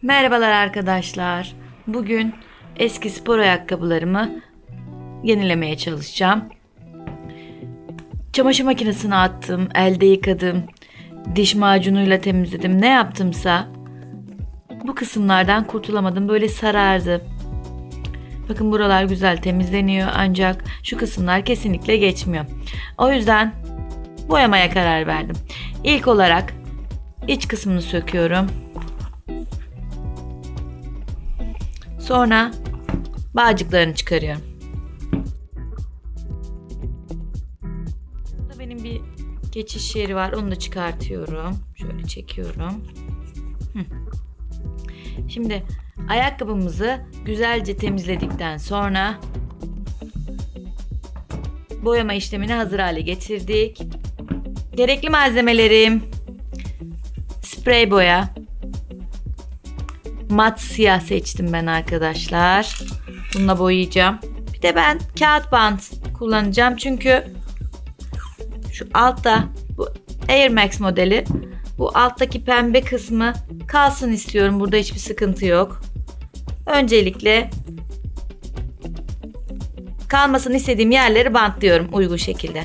Merhabalar arkadaşlar. Bugün eski spor ayakkabılarımı yenilemeye çalışacağım. Çamaşır makinesine attım, elde yıkadım, diş macunuyla temizledim. Ne yaptımsa bu kısımlardan kurtulamadım. Böyle sarardı. Bakın buralar güzel temizleniyor ancak şu kısımlar kesinlikle geçmiyor. O yüzden boyamaya karar verdim. İlk olarak iç kısmını söküyorum. Sonra bağcıklarını çıkarıyorum. Burada benim bir geçiş yeri var. Onu da çıkartıyorum. Şöyle çekiyorum. Şimdi ayakkabımızı güzelce temizledikten sonra boyama işlemini hazır hale getirdik. Gerekli malzemelerim: sprey boya. Mat siyah seçtim ben arkadaşlar. Bununla boyayacağım. Bir de ben kağıt bant kullanacağım. Çünkü şu altta bu Air Max modeli, bu alttaki pembe kısmı kalsın istiyorum. Burada hiçbir sıkıntı yok. Öncelikle kalmasını istediğim yerleri bantlıyorum uygun şekilde.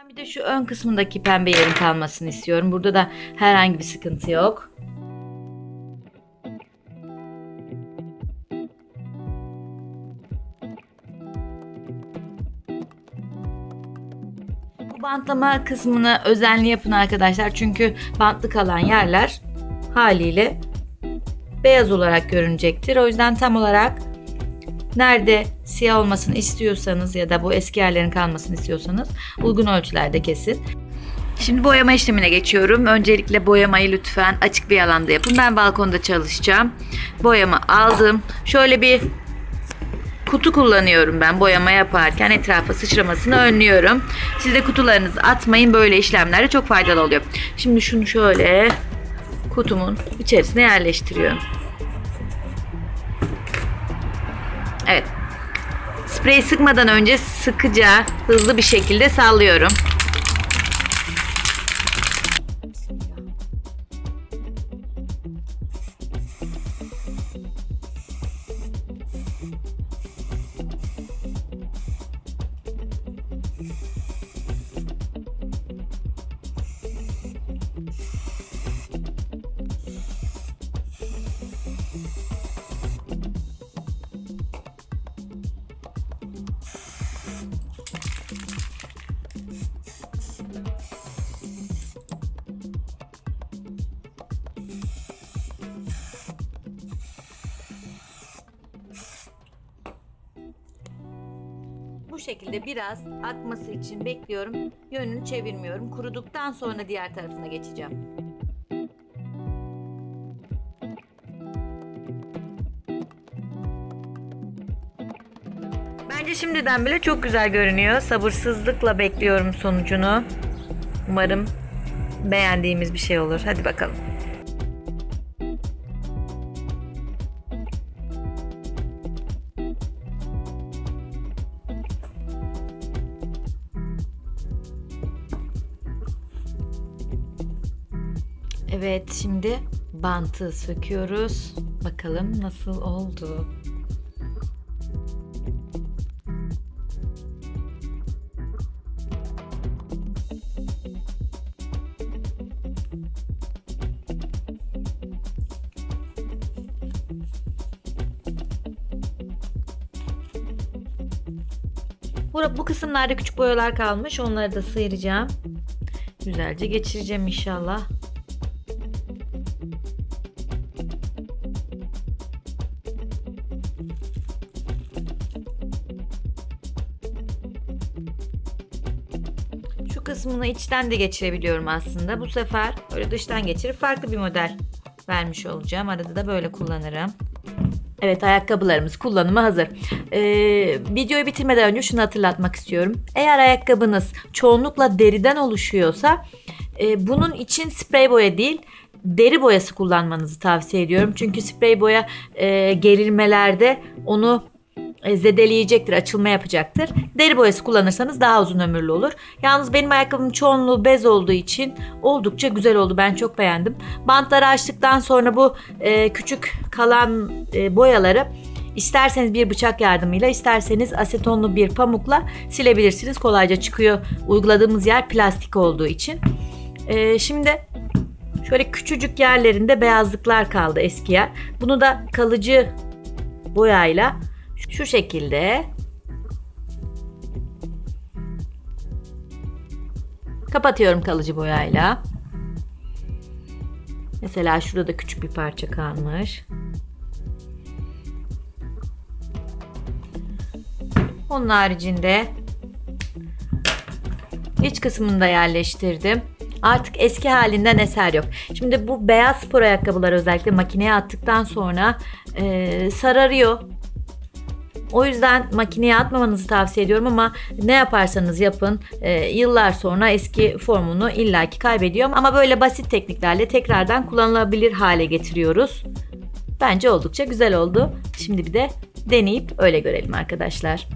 Bir de şu ön kısmındaki pembe yerin kalmasını istiyorum. Burada da herhangi bir sıkıntı yok. Bu bantlama kısmını özenli yapın arkadaşlar. Çünkü bantlı kalan yerler haliyle beyaz olarak görünecektir. O yüzden tam olarak nerede siyah olmasını istiyorsanız ya da bu eski yerlerin kalmasını istiyorsanız uygun ölçülerde kesin. Şimdi boyama işlemine geçiyorum. Öncelikle boyamayı lütfen açık bir alanda yapın. Ben balkonda çalışacağım. Boyamı aldım. Şöyle bir kutu kullanıyorum ben boyama yaparken, etrafa sıçramasını önlüyorum. Siz de kutularınızı atmayın. Böyle işlemlerde çok faydalı oluyor. Şimdi şunu şöyle kutumun içerisine yerleştiriyorum. Evet. Spreyi sıkmadan önce sıkıca, hızlı bir şekilde sallıyorum. Bu şekilde biraz akması için bekliyorum. Yönünü çevirmiyorum. Kuruduktan sonra diğer tarafına geçeceğim. Bence şimdiden bile çok güzel görünüyor. Sabırsızlıkla bekliyorum sonucunu. Umarım beğendiğimiz bir şey olur. Hadi bakalım. Evet, şimdi bantı söküyoruz. Bakalım nasıl oldu. Bu kısımlarda küçük boyalar kalmış. Onları da sıyıracağım. Güzelce geçireceğim inşallah. Şu kısmını içten de geçirebiliyorum aslında. Bu sefer öyle dıştan geçirip farklı bir model vermiş olacağım. Arada da böyle kullanırım. Evet, ayakkabılarımız kullanıma hazır. Videoyu bitirmeden önce şunu hatırlatmak istiyorum. Eğer ayakkabınız çoğunlukla deriden oluşuyorsa bunun için sprey boya değil, deri boyası kullanmanızı tavsiye ediyorum. Çünkü sprey boya gerilmelerde onu zedeleyecektir, açılma yapacaktır. Deri boyası kullanırsanız daha uzun ömürlü olur. Yalnız benim ayakkabım çoğunluğu bez olduğu için oldukça güzel oldu. Ben çok beğendim. Bantları açtıktan sonra bu küçük kalan boyaları isterseniz bir bıçak yardımıyla, isterseniz asetonlu bir pamukla silebilirsiniz. Kolayca çıkıyor. Uyguladığımız yer plastik olduğu için. Şimdi şöyle küçücük yerlerinde beyazlıklar kaldı, eski yer. Bunu da kalıcı boyayla şu şekilde kapatıyorum, kalıcı boyayla. Mesela şurada da küçük bir parça kalmış. Onun haricinde iç kısmını da yerleştirdim. Artık eski halinden eser yok. Şimdi bu beyaz spor ayakkabılar özellikle makineye attıktan sonra sararıyor. O yüzden makineye atmamanızı tavsiye ediyorum ama ne yaparsanız yapın yıllar sonra eski formunu illaki kaybediyor. Ama böyle basit tekniklerle tekrardan kullanılabilir hale getiriyoruz. Bence oldukça güzel oldu. Şimdi bir de deneyip öyle görelim arkadaşlar.